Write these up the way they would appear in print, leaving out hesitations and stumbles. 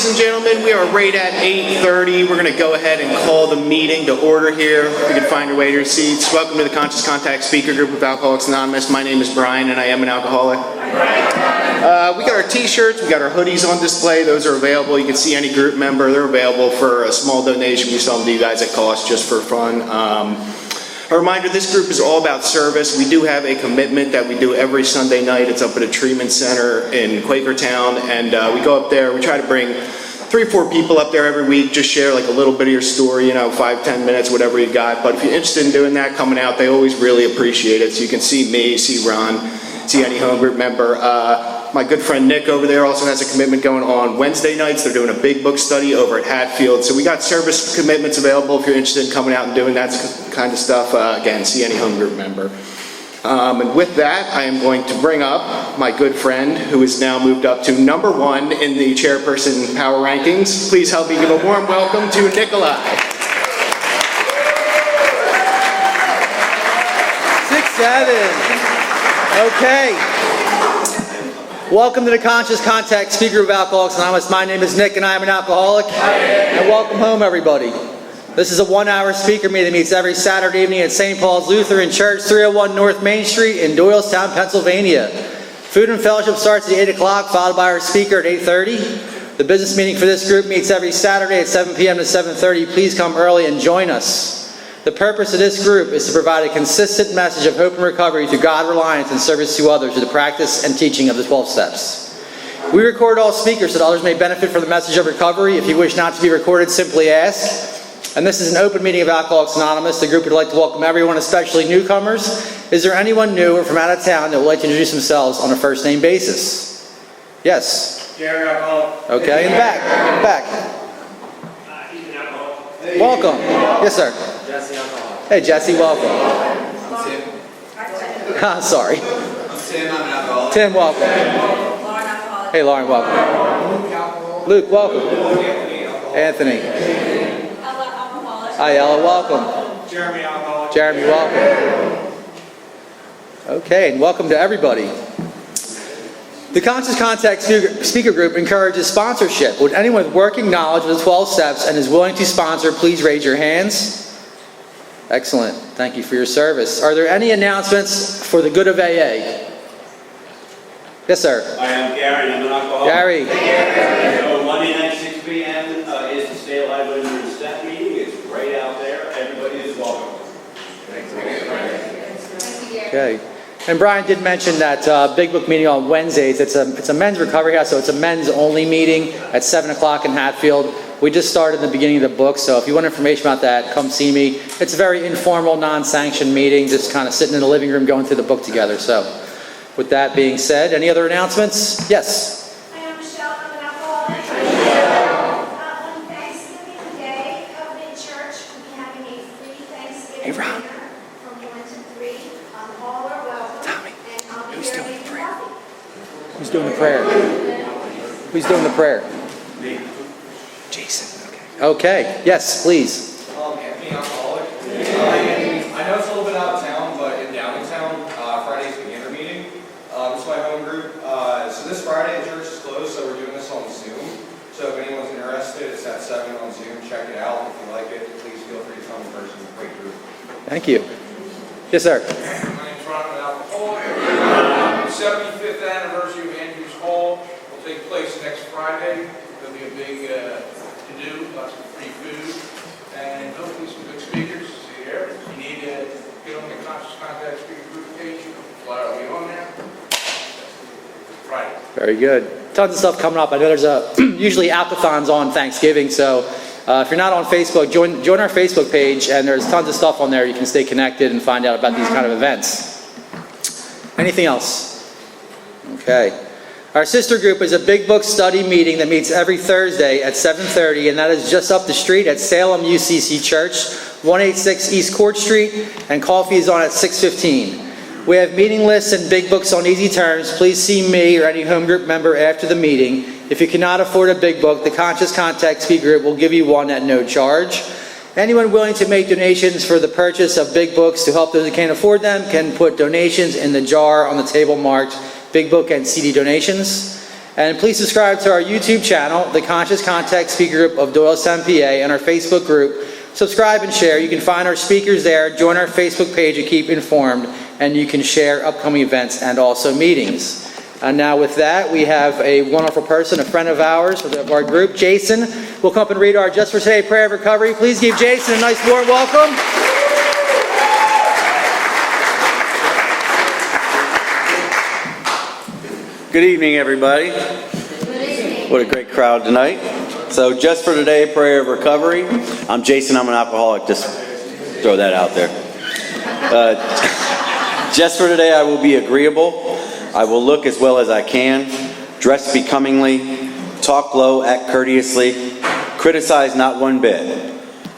ladies and gentlemen, we are right at 8:30. We're going to go ahead and call the meeting to order here. If you can find your way to your seats. Welcome to the Conscious Contact Speaker Group of Alcoholics Anonymous. My name is Brian, and I am an alcoholic. We got our t-shirts, we got our hoodies on display. Those are available. You can see any group member. They're available for a small donation. We sell them to you guys at cost just for fun. A reminder, this group is all about service. We do have a commitment that we do every Sunday night. It's up at a treatment center in Quakertown, and we go up there. We try to bring 3 or 4 people up there every week. Just share like a little bit of your story, 5-10 minutes, whatever you got. But if you're interested in doing that, coming out, they always really appreciate it. So you can see me, see Ron, see any home group member. My good friend Nick over there also has a commitment going on Wednesday nights. They're doing a big book study over at Hatfield. So we got service commitments available if you're interested in coming out and doing that kind of stuff. Again, see any home group member. And with that, I am going to bring up my good friend who is now moved up to number 1 in the chairperson power rankings. Please help me give a warm welcome to Nikolai. 6, 7. Okay. Welcome to the Conscious Contact Speaker of Alcoholics Anonymous. My name is Nick and I am an alcoholic. And welcome home, everybody. This is a 1-hour speaker meeting that meets every Saturday evening at St. Paul's Lutheran Church, 301 North Main Street in Doylestown, Pennsylvania. Food and fellowship starts at 8 o'clock, followed by our speaker at 8:30. The business meeting for this group meets every Saturday at 7 p.m. to 7:30. Please come early and join us. The purpose of this group is to provide a consistent message of hope and recovery through God reliance and service to others through the practice and teaching of the 12 steps. We record all speakers so that others may benefit from the message of recovery. If you wish not to be recorded, simply ask. And this is an open meeting of Alcoholics Anonymous. The group would like to welcome everyone, especially newcomers. Is there anyone new or from out of town that would like to introduce themselves on a first name basis? Yes? Jerry, alcoholic. Okay, in the back. In the back. He's an alcoholic. Welcome. Yes, sir. Jesse, alcoholic. Hey, Jesse, welcome. I'm Tim. Sorry. I'm Tim, I'm an alcoholic. Tim, welcome. Hey, Lauren, welcome. Luke, welcome. Anthony. Hi, Ella, welcome. Jeremy, alcoholic. Jeremy, welcome. Okay, and welcome to everybody. The Conscious Contact Speaker Group encourages sponsorship. Would anyone with working knowledge of the 12 steps and is willing to sponsor, please raise your hands. Excellent. Thank you for your service. Are there any announcements for the good of AA? Yes, sir. I am Gary. I'm an alcoholic. Gary. So Monday night, 6 p.m. is the Stay Alive Limited Step meeting. It's right out there. Everybody is welcome. Okay. And Brian did mention that Big Book meeting on Wednesdays. It's a men's recovery house, so it's a men's only meeting at 7 o'clock in Hatfield. We just started in the beginning of the book, so if you want information about that, come see me. It's a very informal, non-sanctioned meeting, just kind of sitting in the living room going through the book together. So with that being said, any other announcements? Yes? Hi, I'm Michelle. I'm an alcoholic. On Thanksgiving Day, Covenant Church will be having a free Thanksgiving dinner from 1 to 3. All are welcome. Tommy, and I'll be who's there doing the making prayer? coffee. Who's doing the prayer? Who's doing the prayer? Me. Jason. Okay. Yes, please. Anthony, alcoholic. I know it's a little bit out of town, but in downtown, Friday's beginner meeting. It's my home group. So this Friday, the church is closed, so we're doing this on Zoom. So if anyone's interested, it's at 7 on Zoom. Check it out. If you like it, please feel free to come in person. Great group. Thank you. Yes, sir. My name's Ron, I'm an alcoholic. The 75th anniversary of Andrews Hall will take place next Friday. There'll be a big to-do, lots of free food, and hopefully some good speakers. See you there. If you need to get on the Conscious Contact Speaker Group page, flat out be on there. Friday. Very good. Tons of stuff coming up. I know there's usually app-a-thons on Thanksgiving, so if you're not on Facebook, join our Facebook page, and there's tons of stuff on there. You can stay connected and find out about these kind of events. Anything else? Okay. Our sister group is a big book study meeting that meets every Thursday at 7:30, and that is just up the street at Salem UCC Church, 186 East Court Street, and coffee is on at 6:15. We have meeting lists and big books on easy terms. Please see me or any home group member after the meeting. If you cannot afford a big book, the Conscious Contact Speaker Group will give you one at no charge. Anyone willing to make donations for the purchase of big books to help those who can't afford them can put donations in the jar on the table marked Big Book and CD donations. And please subscribe to our YouTube channel, the Conscious Contact Speaker Group of Doylestown, PA, and our Facebook group. Subscribe and share. You can find our speakers there. Join our Facebook page to keep informed, and you can share upcoming events and also meetings. And now with that, we have a wonderful person, a friend of ours, of our group, Jason, will come up and read our Just for Today Prayer of Recovery. Please give Jason a nice warm welcome. Good evening, everybody. What a great crowd tonight. So just for today, prayer of recovery. I'm Jason, I'm an alcoholic. Just throw that out there. Just for today, I will be agreeable. I will look as well as I can, dress becomingly, talk low, act courteously, criticize not one bit,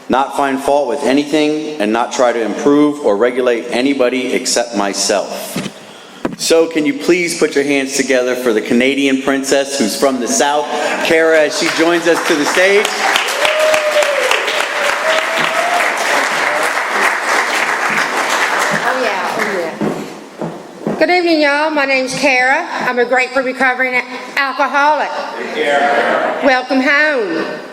not find fault with anything, and not try to improve or regulate anybody except myself. So can you please put your hands together for the Canadian princess who's from the South, Kara, as she joins us to the stage. Oh yeah. Good evening, y'all. My name's Kara. I'm a grateful recovering alcoholic. Welcome home.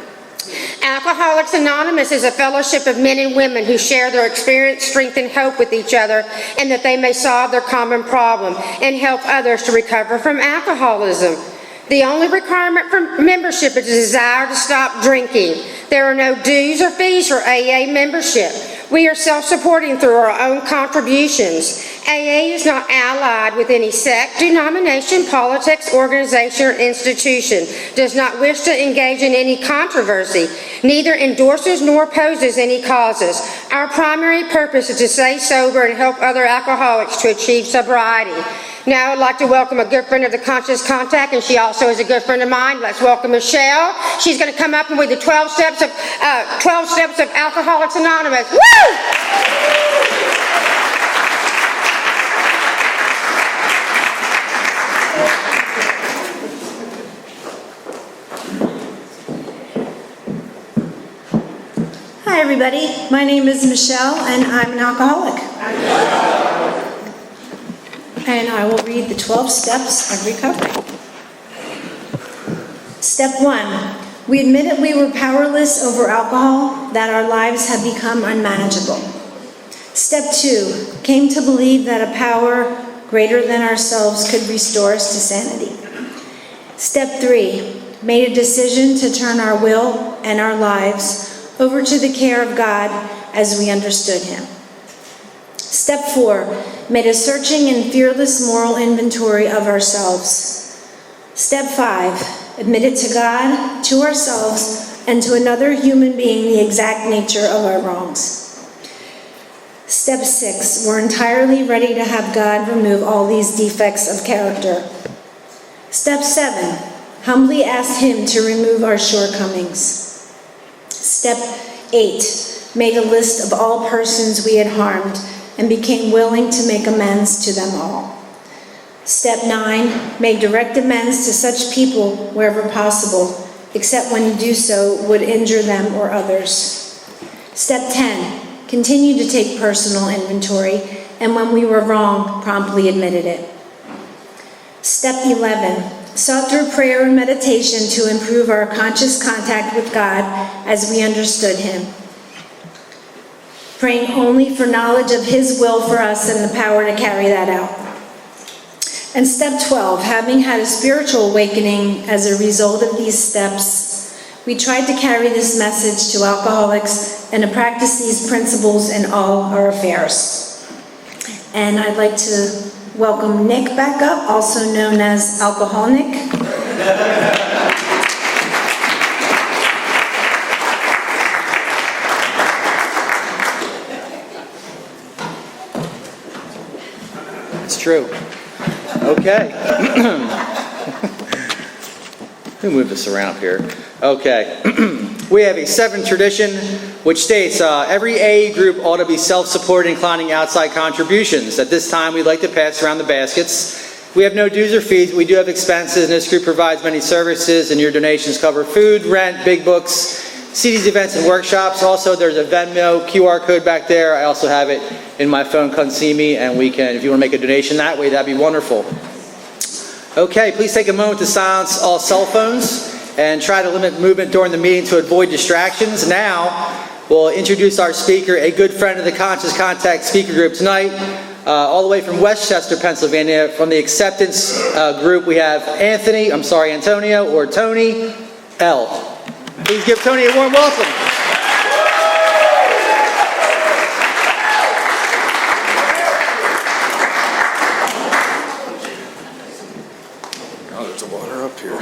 Alcoholics Anonymous is a fellowship of men and women who share their experience, strength, and hope with each other, and that they may solve their common problem and help others to recover from alcoholism. The only requirement for membership is a desire to stop drinking. There are no dues or fees for AA membership. We are self-supporting through our own contributions. AA is not allied with any sect, denomination, politics, organization, or institution, does not wish to engage in any controversy, neither endorses nor opposes any causes. Our primary purpose is to stay sober and help other alcoholics to achieve sobriety. Now I'd like to welcome a good friend of the Conscious Contact, and she also is a good friend of mine. Let's welcome Michelle. She's going to come up and with the 12 steps of Alcoholics Anonymous. Woo! Hi everybody, my name is Michelle and I'm an alcoholic. And I will read the 12 steps of recovery. Step 1. We admitted we were powerless over alcohol, that our lives had become unmanageable. Step 2. Came to believe that a power greater than ourselves could restore us to sanity. Step 3. Made a decision to turn our will and our lives over to the care of God as we understood Him. Step 4. Made a searching and fearless moral inventory of ourselves. Step 5. Admitted to God, to ourselves, and to another human being the exact nature of our wrongs. Step 6. We're entirely ready to have God remove all these defects of character. Step 7. Humbly asked Him to remove our shortcomings. Step 8. Made a list of all persons we had harmed and became willing to make amends to them all. Step 9. Made direct amends to such people wherever possible, except when you do so would injure them or others. Step 10. Continued to take personal inventory, and when we were wrong, promptly admitted it. Step 11. Sought through prayer and meditation to improve our conscious contact with God as we understood Him, praying only for knowledge of His will for us and the power to carry that out. And step 12, having had a spiritual awakening as a result of these steps, we tried to carry this message to alcoholics and to practice these principles in all our affairs. And I'd like to welcome Nick back up, also known as Alcohol Nick. It's true. Okay. Let me move this around here. Okay. We have a 7th tradition which states every AA group ought to be self-supporting, inclining outside contributions. At this time, we'd like to pass around the baskets. We have no dues or fees, but we do have expenses, and this group provides many services, and your donations cover food, rent, big books, CDs, events, and workshops. Also, there's a Venmo QR code back there. I also have it in my phone. Come see me, and we can, if you want to make a donation that way, that'd be wonderful. Okay, please take a moment to silence all cell phones and try to limit movement during the meeting to avoid distractions. Now, we'll introduce our speaker, a good friend of the Conscious Contact Speaker Group tonight, all the way from Westchester, Pennsylvania. From the Acceptance Group, we have Antonio, or Tony L. Please give Tony a warm welcome. Oh, there's a water up here.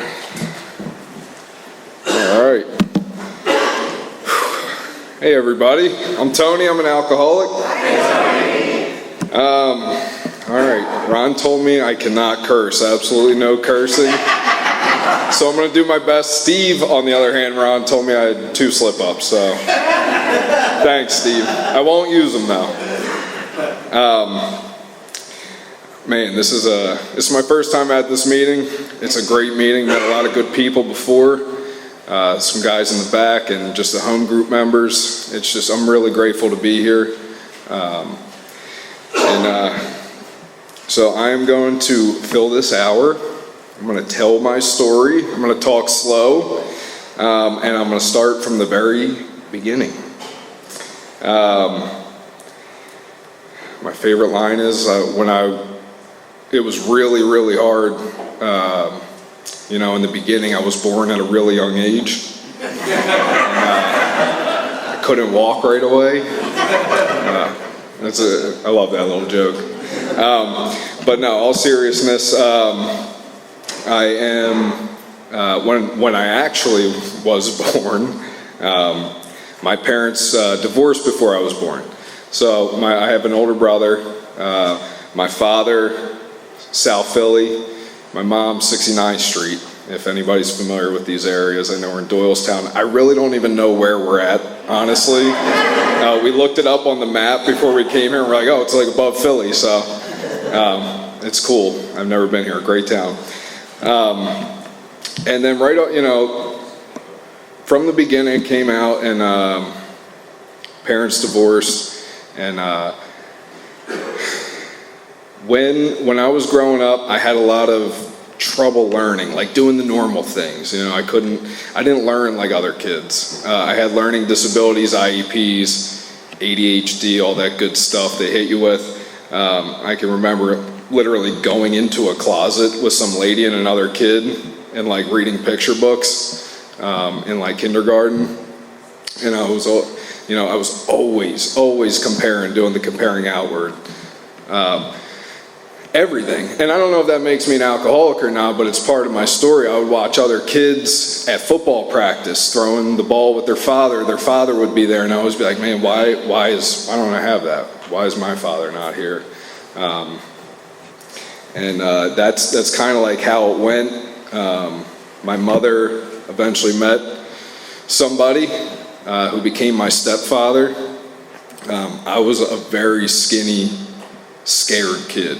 All right. Hey, everybody. I'm Tony. I'm an alcoholic. All right. Ron told me I cannot curse. Absolutely no cursing. So I'm going to do my best. Steve, on the other hand, Ron told me I had 2 slip-ups. So thanks, Steve. I won't use them now. Man, this is my first time at this meeting. It's a great meeting. Met a lot of good people before. Some guys in the back and just the home group members. I'm really grateful to be here. So I am going to fill this hour. I'm going to tell my story. I'm going to talk slow. And I'm going to start from the very beginning. My favorite line is it was really, really hard. In the beginning, I was born at a really young age. I couldn't walk right away. I love that little joke. But no, all seriousness, I am, when I actually was born, my parents divorced before I was born. So I have an older brother, my father, South Philly, my mom, 69th Street. If anybody's familiar with these areas, I know we're in Doylestown. I really don't even know where we're at, honestly. We looked it up on the map before we came here, and we're like, oh, it's like above Philly, so it's cool. I've never been here, great town. And then from the beginning it came out, and parents divorced, and when I was growing up, I had a lot of trouble learning, like doing the normal things. I didn't learn like other kids. I had learning disabilities, IEPs, ADHD, all that good stuff they hit you with. I can remember literally going into a closet with some lady and another kid and like reading picture books in like kindergarten. And I was always doing the comparing outward. Everything. And I don't know if that makes me an alcoholic or not, but it's part of my story. I would watch other kids at football practice throwing the ball with their father. Their father would be there, and I always be like, man, why don't I have that? Why is my father not here? That's kind of like how it went. My mother eventually met somebody who became my stepfather. I was a very skinny, scared kid.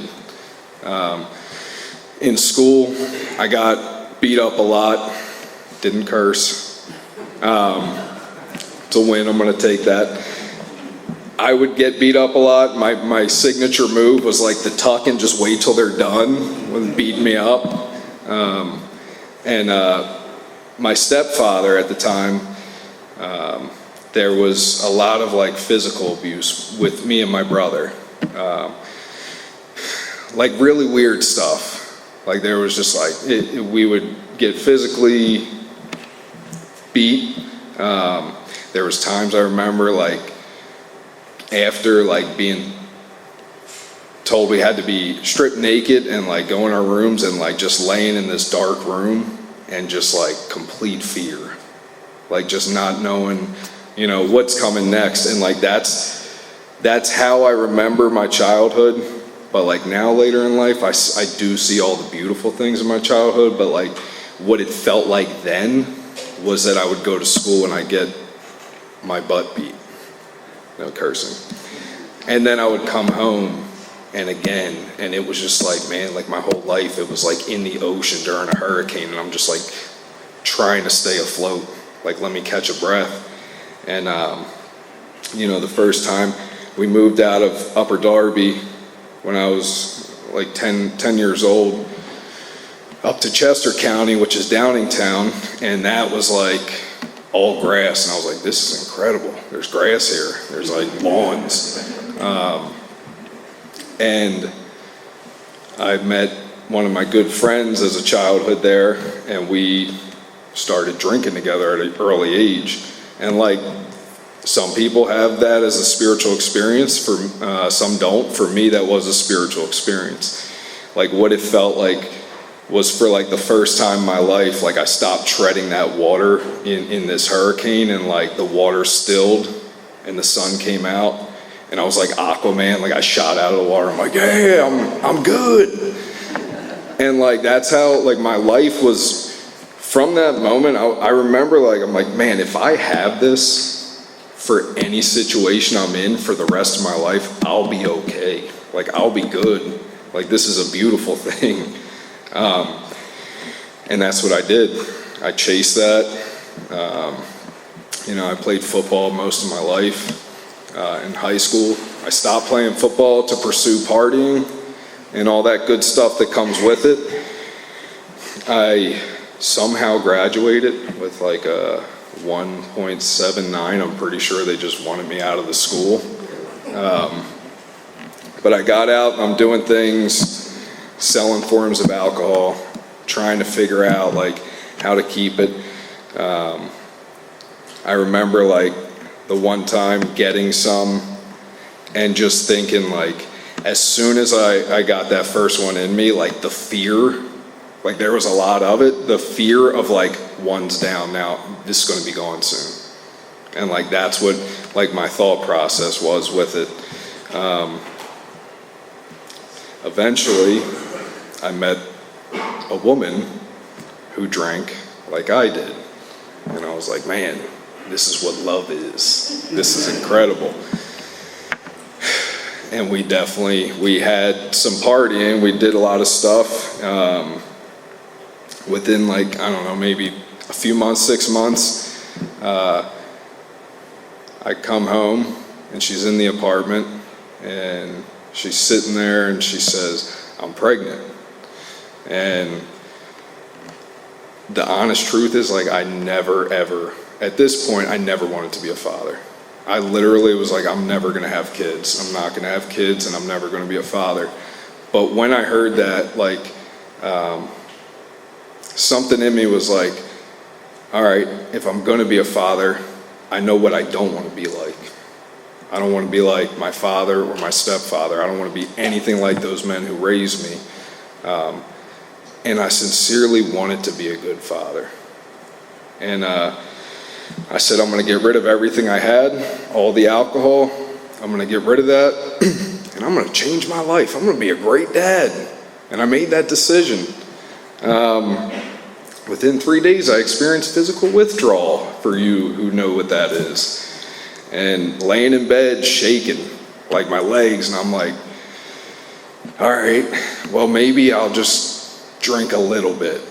In school, I got beat up a lot, didn't curse. It's a win, I'm gonna take that. I would get beat up a lot. My signature move was like the tuck and just wait till they're done with beating me up. My stepfather at the time, there was a lot of like physical abuse with me and my brother. Like really weird stuff. Like there was just like, we would get physically beat. There was times I remember like after like being told we had to be stripped naked and like go in our rooms and like just laying in this dark room and just like complete fear. Like just not knowing, what's coming next. And like that's how I remember my childhood. But like now later in life, I do see all the beautiful things in my childhood, but like what it felt like then was that I would go to school and I'd get my butt beat. No cursing. And then I would come home and again, and it was just like, man, like my whole life, it was like in the ocean during a hurricane, and I'm just like trying to stay afloat. Like, let me catch a breath. And, the first time we moved out of Upper Darby, when I was like 10 years old, up to Chester County, which is Downingtown, and that was like all grass, and I was like, this is incredible. There's grass here. There's like lawns. And I met one of my good friends as a childhood there, and we started drinking together at an early age. And like, some people have that as a spiritual experience, for some don't. For me, that was a spiritual experience. Like, what it felt like was, for like the first time in my life, like I stopped treading that water in this hurricane, and like the water stilled and the sun came out, and I was like Aquaman, like I shot out of the water. I'm like, yeah, I'm good. And like, that's how like my life was. From that moment, I remember, like, I'm like, man, if I have this for any situation I'm in for the rest of my life, I'll be okay. Like, I'll be good. Like, this is a beautiful thing. And that's what I did. I chased that. I played football most of my life in high school. I stopped playing football to pursue partying and all that good stuff that comes with it. I somehow graduated with like a 1.79. I'm pretty sure they just wanted me out of the school. But I got out, I'm doing things, selling forms of alcohol, trying to figure out like how to keep it. I remember like the one time getting some and just thinking, like, as soon as I got that first one in me, like the fear, like there was a lot of it, the fear of like, one's down now, this is going to be gone soon. And like, that's what like my thought process was with it. Eventually, I met a woman who drank like I did. And I was like, man, this is what love is. This is incredible. And we had some partying, we did a lot of stuff. Within like, I don't know, maybe a few months, 6 months, I come home and she's in the apartment and she's sitting there and she says, I'm pregnant. And the honest truth is, like, I never ever, at this point, I never wanted to be a father. I literally was like, I'm never gonna have kids. I'm not gonna have kids and I'm never gonna be a father. But when I heard that, like, something in me was like, all right, if I'm gonna be a father, I know what I don't want to be like. I don't want to be like my father or my stepfather. I don't want to be anything like those men who raised me. And I sincerely wanted to be a good father. And I said, I'm going to get rid of everything I had, all the alcohol. I'm going to get rid of that, and I'm going to change my life. I'm going to be a great dad. And I made that decision. Within 3 days, I experienced physical withdrawal, for you who know what that is. And laying in bed, shaking, like my legs, and I'm like, all right, well, maybe I'll just drink a little bit,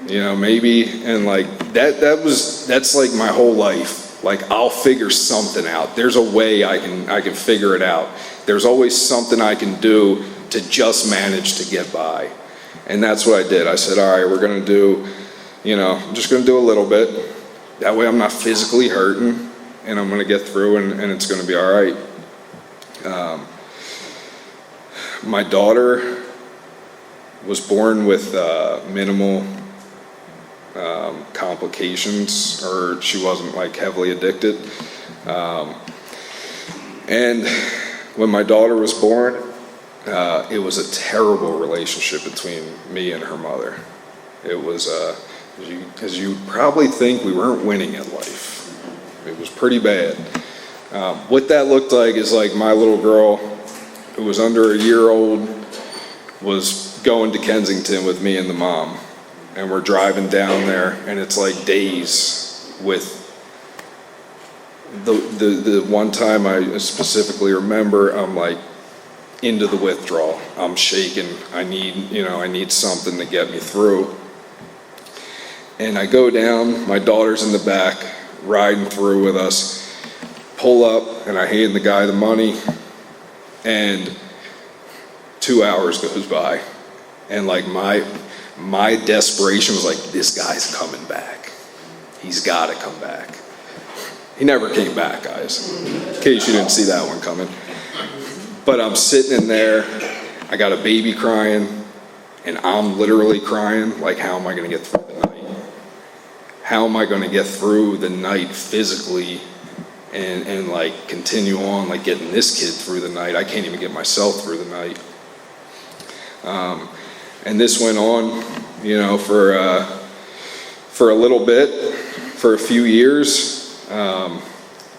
maybe. And like, that's like my whole life. Like, I'll figure something out. There's a way I can figure it out. There's always something I can do to just manage to get by. And that's what I did. I said, all right, we're going to do, I'm just going to do a little bit. That way I'm not physically hurting, and I'm going to get through, and it's going to be all right. My daughter was born with minimal complications, or she wasn't like heavily addicted. And when my daughter was born, it was a terrible relationship between me and her mother. It was, as you probably think, we weren't winning at life. It was pretty bad. What that looked like is like my little girl, who was under a year old, was going to Kensington with me and the mom. And we're driving down there, and it's like days with the one time I specifically remember, I'm like into the withdrawal. I'm shaking. I need something to get me through. And I go down, my daughter's in the back, riding through with us, pull up, and I hand the guy the money, and 2 hours goes by, And like my desperation was like, this guy's coming back. He's got to come back. He never came back, guys. In case you didn't see that one coming. But I'm sitting in there, I got a baby crying, and I'm literally crying, like, how am I going to get through the night? How am I going to get through the night physically and like continue on, like getting this kid through the night? I can't even get myself through the night. And this went on, you know, for a little bit, for a few years.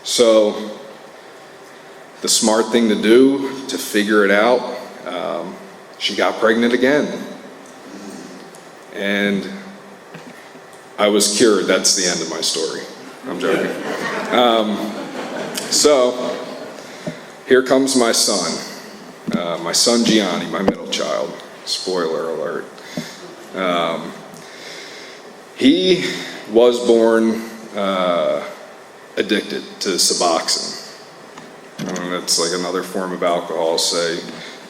So the smart thing to do to figure it out, she got pregnant again. And I was cured. That's the end of my story. I'm joking. So here comes my son Gianni, my middle child. Spoiler alert. He was born addicted to Suboxone. That's like another form of alcohol, say,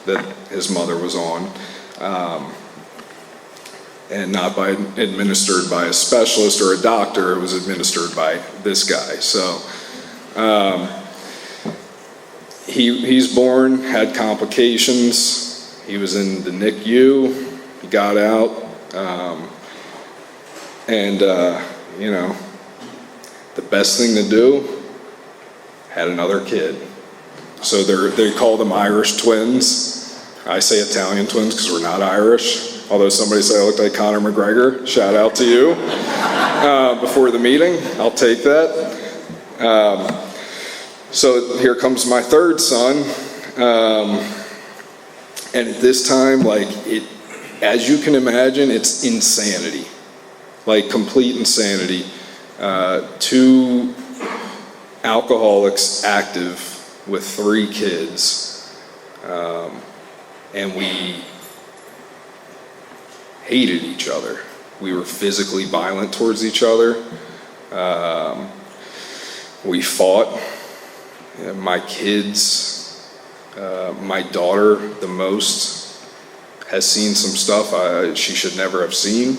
that his mother was on. And not administered by a specialist or a doctor, it was administered by this guy. So he's born, had complications. He was in the NICU, he got out, you know, the best thing to do, had another kid. So they call them Irish twins. I say Italian twins because we're not Irish. Although somebody said I looked like Conor McGregor. Shout out to you. Before the meeting, I'll take that. So here comes my third son. And at this time, like, as you can imagine, it's insanity. Like, complete insanity. 2 alcoholics active with 3 kids. And we hated each other. We were physically violent towards each other. We fought. My kids, my daughter the most, has seen some stuff she should never have seen.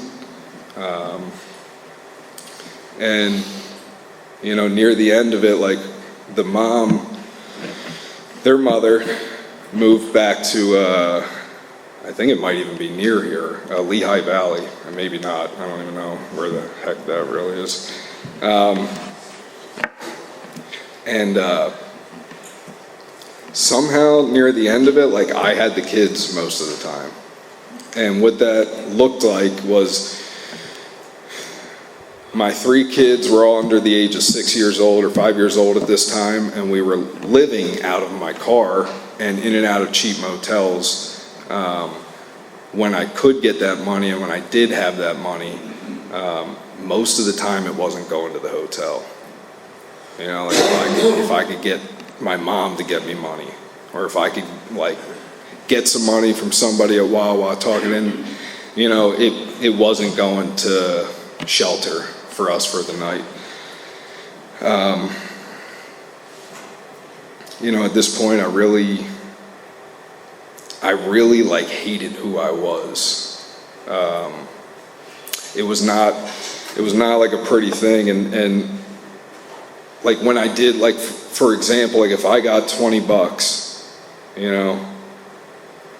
And, you know, near the end of it, like, their mother moved back to, I think it might even be near here, Lehigh Valley, or maybe not. I don't even know where the heck that really is. Somehow near the end of it, like, I had the kids most of the time. And what that looked like was my 3 kids were all under the age of 6 years old or 5 years old at this time, and we were living out of my car and in and out of cheap motels. When I could get that money, and when I did have that money, most of the time it wasn't going to the hotel. You know, like, if I could get my mom to get me money, or if I could, like, get some money from somebody at Wawa talking in, you know, it wasn't going to shelter for us for the night. You know, at this point, I really like hated who I was. It was not like a pretty thing, and like when I did, like, for example, like if I got $20, you know,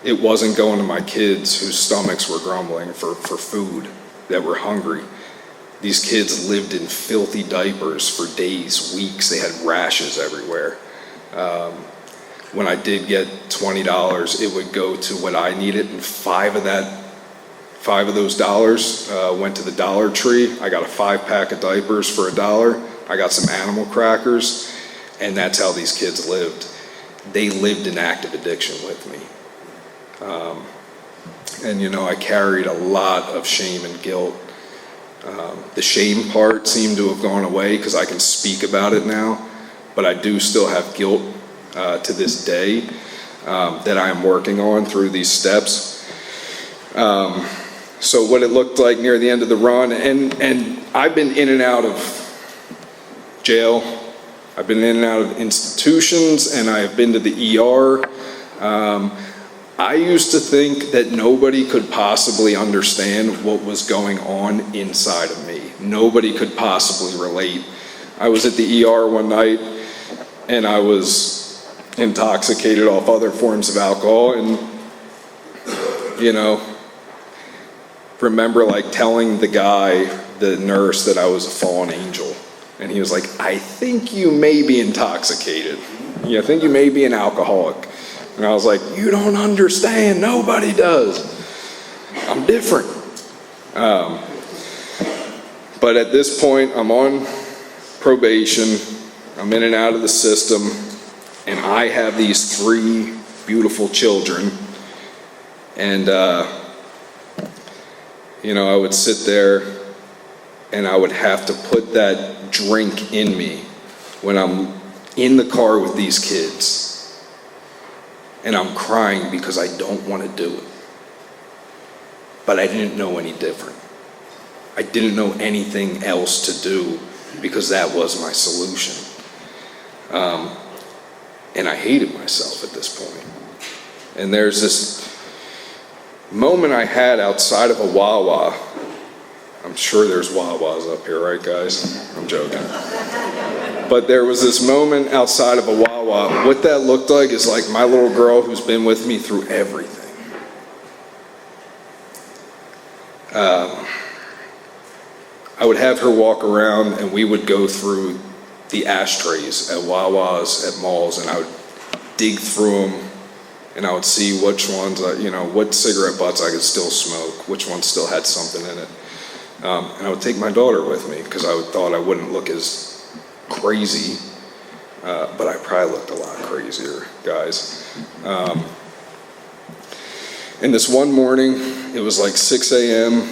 it wasn't going to my kids whose stomachs were grumbling for food, that were hungry. These kids lived in filthy diapers for days, weeks. They had rashes everywhere. When I did get $20, it would go to what I needed, and 5 of those dollars went to the Dollar Tree. I got a 5-pack of diapers for $1. I got some animal crackers, and that's how these kids lived. They lived in active addiction with me. And, you know, I carried a lot of shame and guilt. The shame part seemed to have gone away because I can speak about it now, but I do still have guilt to this day that I am working on through these steps. So what it looked like near the end of the run, and I've been in and out of jail, I've been in and out of institutions, and I have been to the ER. I used to think that nobody could possibly understand what was going on inside of me. Nobody could possibly relate. I was at the ER one night and I was intoxicated off other forms of alcohol, and, you know, remember like telling the guy, the nurse, that I was a fallen angel. And he was like, I think you may be intoxicated. I think you may be an alcoholic. And I was like, you don't understand. Nobody does. I'm different. But at this point, I'm on probation. I'm in and out of the system. And I have these 3 beautiful children. And, you know, I would sit there and I would have to put that drink in me when I'm in the car with these kids. And I'm crying because I don't want to do it. But I didn't know any different. I didn't know anything else to do because that was my solution. And I hated myself at this point. And there's this moment I had outside of a Wawa. I'm sure there's Wawas up here, right, guys? I'm joking. But there was this moment outside of a Wawa. What that looked like is like my little girl who's been with me through everything. I would have her walk around and we would go through the ashtrays at Wawas, at malls, and I would dig through them and I would see which ones, you know, what cigarette butts I could still smoke, which ones still had something in it. And I would take my daughter with me because I thought I wouldn't look as crazy, but I probably looked a lot crazier, guys. And this one morning, it was like 6 a.m.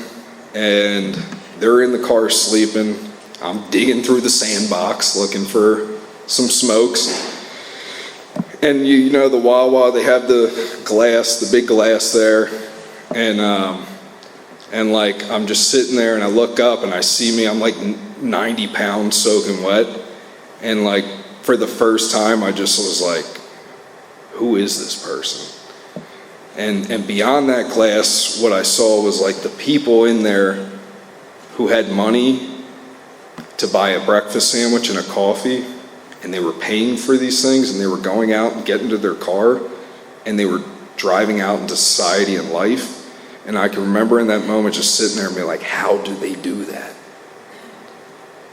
and they're in the car sleeping. I'm digging through the sandbox looking for some smokes. And you know the Wawa, they have the glass, the big glass there. And like, I'm just sitting there and I look up and I see me, I'm like 90 pounds soaking wet. And like, for the first time, I just was like, who is this person? And beyond that glass, what I saw was like the people in there who had money to buy a breakfast sandwich and a coffee, and they were paying for these things, and they were going out and getting to their car, and they were driving out into society and life. And I can remember in that moment just sitting there and being like, how do they do that?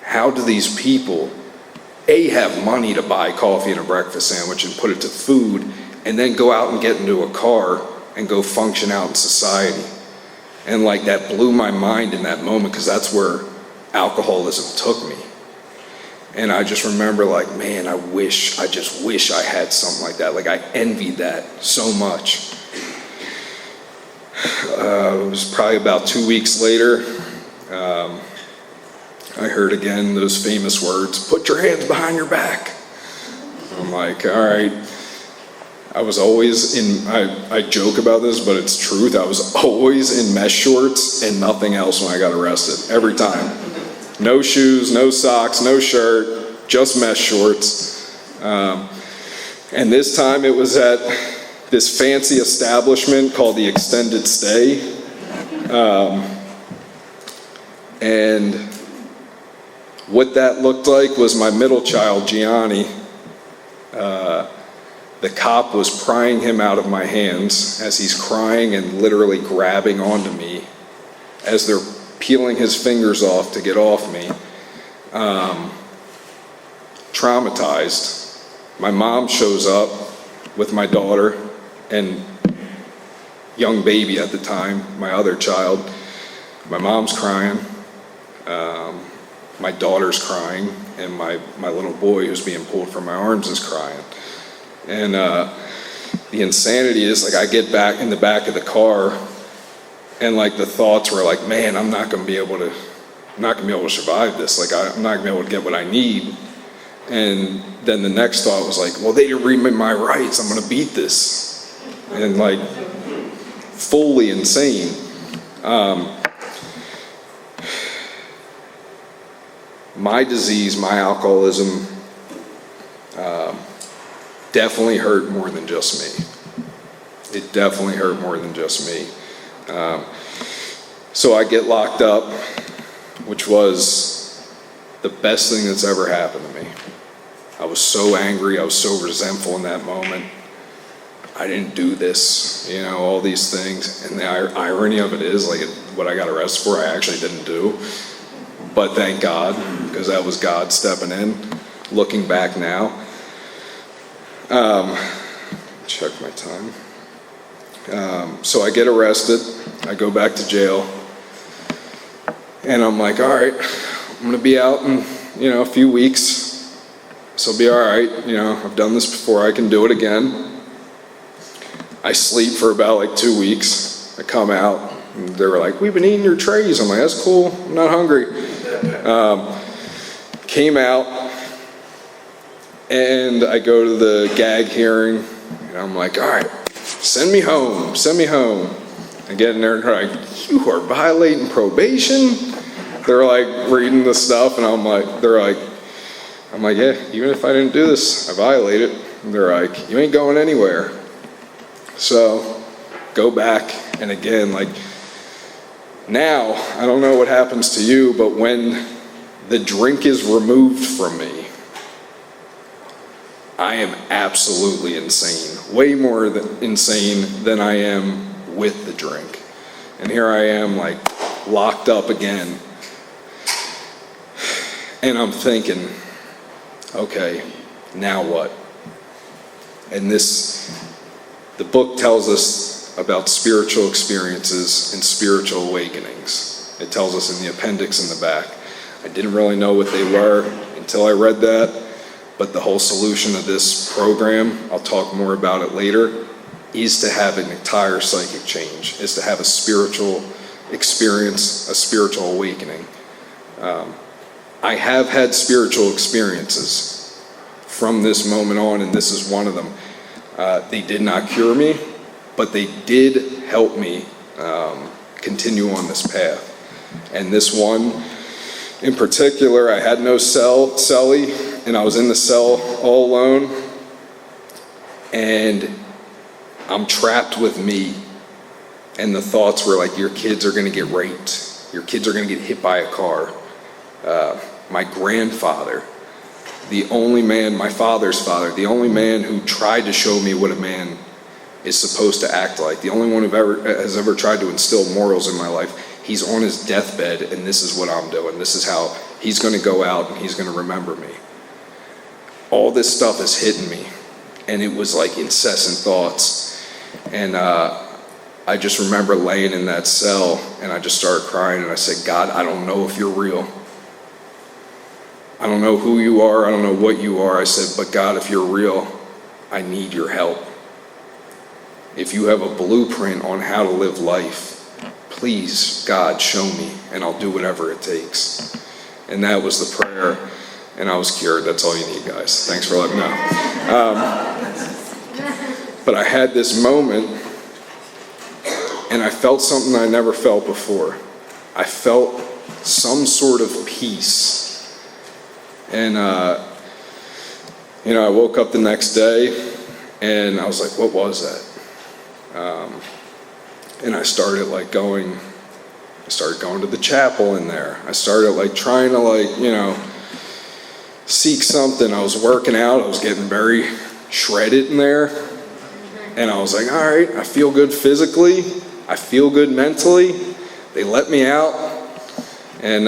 How do these people, A, have money to buy coffee and a breakfast sandwich and put it to food, and then go out and get into a car and go function out in society? And like, that blew my mind in that moment, because that's where alcoholism took me. And I just remember like, man, I just wish I had something like that. Like, I envied that so much. It was probably about 2 weeks later, I heard again those famous words, put your hands behind your back. I'm like, all right. I was always I joke about this, but it's truth. I was always in mesh shorts and nothing else when I got arrested, every time. No shoes, no socks, no shirt, just mesh shorts. And this time it was at this fancy establishment called the Extended Stay. And what that looked like was my middle child, Gianni. The cop was prying him out of my hands as he's crying and literally grabbing onto me as they're peeling his fingers off to get off me. Traumatized. My mom shows up with my daughter and young baby at the time, my other child. My mom's crying. My daughter's crying, and my little boy who's being pulled from my arms is crying. And the insanity is, like, I get back in the back of the car, and like the thoughts were like, man, I'm not gonna be able to survive this. Like, I'm not gonna be able to get what I need. And then the next thought was like, well, they didn't read me my rights. I'm gonna beat this. And like, fully insane. My disease, my alcoholism, definitely hurt more than just me. It definitely hurt more than just me. So I get locked up, which was the best thing that's ever happened to me. I was so angry, I was so resentful in that moment. I didn't do this, you know, all these things. And the irony of it is, like, what I got arrested for, I actually didn't do. But thank God, because that was God stepping in. Looking back now, check my time. So I get arrested, I go back to jail, and I'm like, all right, I'm gonna be out in, you know, a few weeks, so I'll be all right. You know, I've done this before, I can do it again. I sleep for about like 2 weeks. I come out, and they were like, we've been eating your trays. I'm like, that's cool, I'm not hungry. Came out, and I go to the gag hearing, and I'm like, all right, send me home, send me home. I get in there, and they're like, you are violating probation? They're like reading the stuff, and I'm like, yeah, even if I didn't do this, I violate it. And they're like, you ain't going anywhere. So, go back, and again, like, now, I don't know what happens to you, but when the drink is removed from me, I am absolutely insane. Way more insane than I am with the drink. And here I am, like, locked up again. And I'm thinking, okay, now what? And the book tells us about spiritual experiences and spiritual awakenings. It tells us in the appendix in the back. I didn't really know what they were until I read that, but the whole solution of this program, I'll talk more about it later, is to have an entire psychic change, is to have a spiritual experience, a spiritual awakening. I have had spiritual experiences from this moment on, and this is one of them. They did not cure me, but they did help me continue on this path. And this one in particular, I had no cellie, and I was in the cell all alone, and I'm trapped with me. And the thoughts were like, your kids are gonna get raped. Your kids are gonna get hit by a car. My grandfather, the only man, my father's father, the only man who tried to show me what a man is supposed to act like, the only one who has ever tried to instill morals in my life, he's on his deathbed, and this is what I'm doing. This is how he's going to go out, and he's going to remember me. All this stuff is hitting me, and it was like incessant thoughts. And I just remember laying in that cell, and I just started crying, and I said, God, I don't know if you're real. I don't know who you are, I don't know what you are. I said, but God, if you're real, I need your help. If you have a blueprint on how to live life, please, God, show me, and I'll do whatever it takes. And that was the prayer, and I was cured. That's all you need, guys. Thanks for letting me know. But I had this moment, and I felt something I never felt before. I felt some sort of peace. And, I woke up the next day, and I was like, what was that? And I started going to the chapel in there. I started trying to seek something. I was working out, I was getting very shredded in there. And I was like, all right, I feel good physically, I feel good mentally. They let me out. And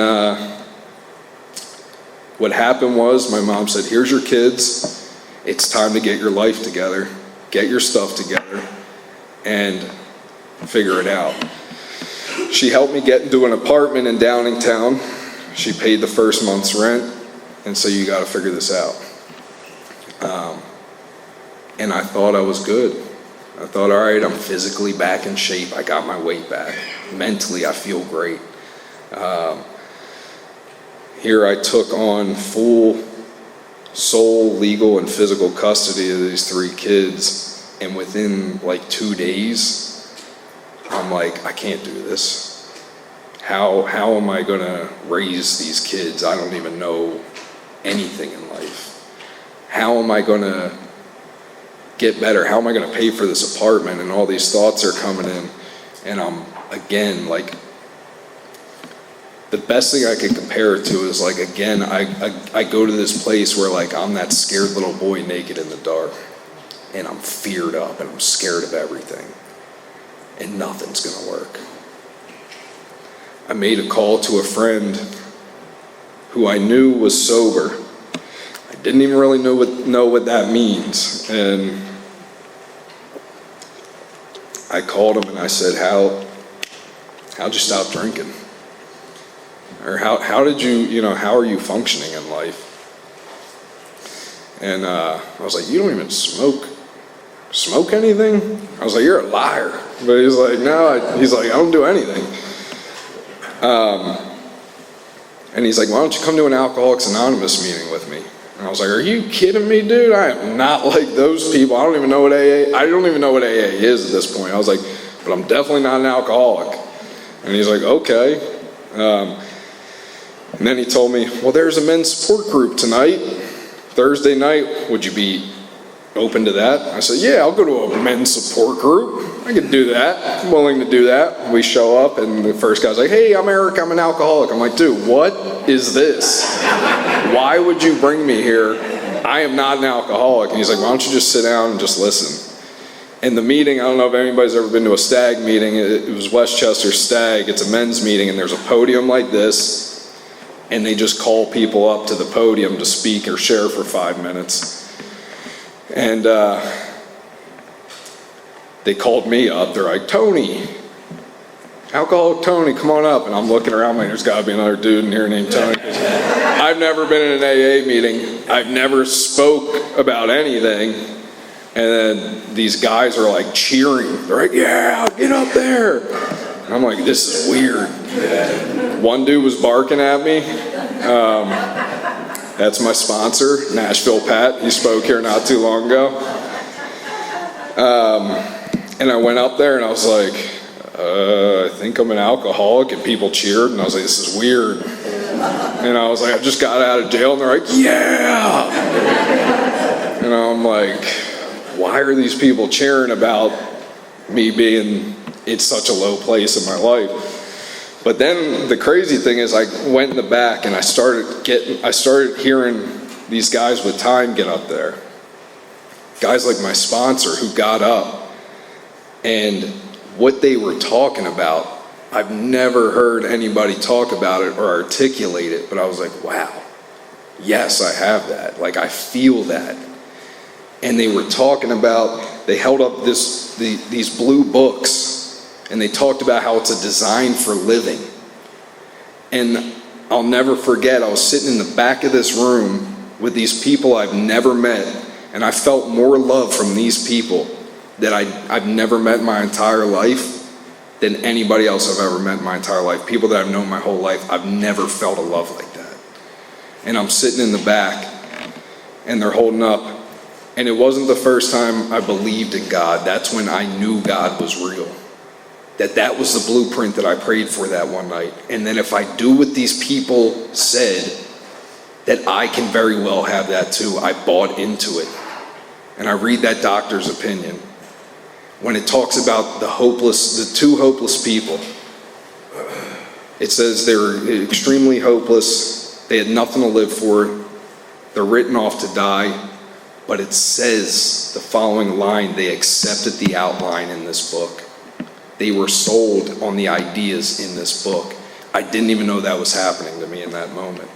what happened was my mom said, here's your kids. It's time to get your life together, get your stuff together, and figure it out. She helped me get into an apartment in Downingtown. She paid the first month's rent, and so you got to figure this out. And I thought I was good. I thought, all right, I'm physically back in shape. I got my weight back. Mentally, I feel great. Here I took on full sole, legal, and physical custody of these 3 kids, and within 2 days, I'm like, I can't do this. How am I gonna raise these kids? I don't even know anything in life. How am I gonna get better? How am I going to pay for this apartment? And all these thoughts are coming in. And I'm, again, like, the best thing I could compare it to is, like, again, I go to this place where, like, I'm that scared little boy naked in the dark. And I'm feared up and I'm scared of everything. And nothing's going to work. I made a call to a friend who I knew was sober. I didn't even really know what that means. And I called him and I said, how'd you stop drinking? Or how did you how are you functioning in life? And I was like, you don't even smoke anything? I was like, you're a liar. But he's like, no, he's like, I don't do anything. And he's like, why don't you come to an Alcoholics Anonymous meeting with me? And I was like, are you kidding me, dude? I am not like those people. I don't even know what AA is at this point. I was like, but I'm definitely not an alcoholic. And he's like, okay. And then he told me, well, there's a men's support group tonight, Thursday night. Would you be open to that? I said, yeah, I'll go to a men's support group. I could do that. I'm willing to do that. We show up, and the first guy's like, hey, I'm Eric, I'm an alcoholic. I'm like, dude, what is this? Why would you bring me here? I am not an alcoholic. And he's like, why don't you just sit down and just listen? In the meeting, I don't know if anybody's ever been to a stag meeting. It was Westchester Stag. It's a men's meeting, and there's a podium like this, and they just call people up to the podium to speak or share for 5 minutes. And they called me up. They're like, Tony, alcoholic Tony, come on up. And I'm looking around, like, there's got to be another dude in here named Tony. I've never been in an AA meeting. I've never spoke about anything. And then these guys are like cheering. They're like, yeah, get up there. And I'm like, this is weird. One dude was barking at me. That's my sponsor, Nashville Pat. He spoke here not too long ago. And I went up there and I was like, I think I'm an alcoholic, and people cheered, and I was like, this is weird. And I was like, I just got out of jail, and they're like, yeah! And I'm like, why are these people cheering about me being in such a low place in my life? But then the crazy thing is, I went in the back and I started hearing these guys with time get up there. Guys like my sponsor who got up, and what they were talking about, I've never heard anybody talk about it or articulate it, but I was like, wow, yes, I have that. Like, I feel that. And they were talking about, they held up these blue books, and they talked about how it's a design for living. And I'll never forget, I was sitting in the back of this room with these people I've never met, and I felt more love from these people that I've never met in my entire life than anybody else I've ever met in my entire life. People that I've known my whole life, I've never felt a love like that. And I'm sitting in the back, and they're holding up. And it wasn't the first time I believed in God. That's when I knew God was real. That was the blueprint that I prayed for that one night. And then if I do what these people said, that I can very well have that too. I bought into it. And I read that doctor's opinion. When it talks about the two hopeless people, it says they were extremely hopeless. They had nothing to live for. They're written off to die. But it says the following line: they accepted the outline in this book. They were sold on the ideas in this book. I didn't even know that was happening to me in that moment.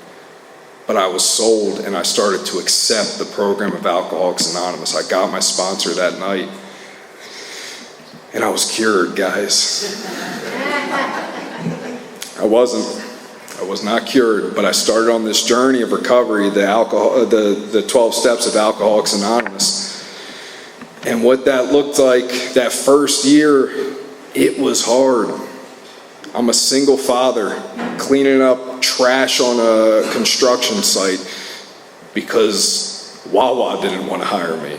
But I was sold, and I started to accept the program of Alcoholics Anonymous. I got my sponsor that night, and I was cured, guys. I was not cured, but I started on this journey of recovery, the 12 steps of Alcoholics Anonymous. And what that looked like that first year, it was hard. I'm a single father cleaning up trash on a construction site because Wawa didn't want to hire me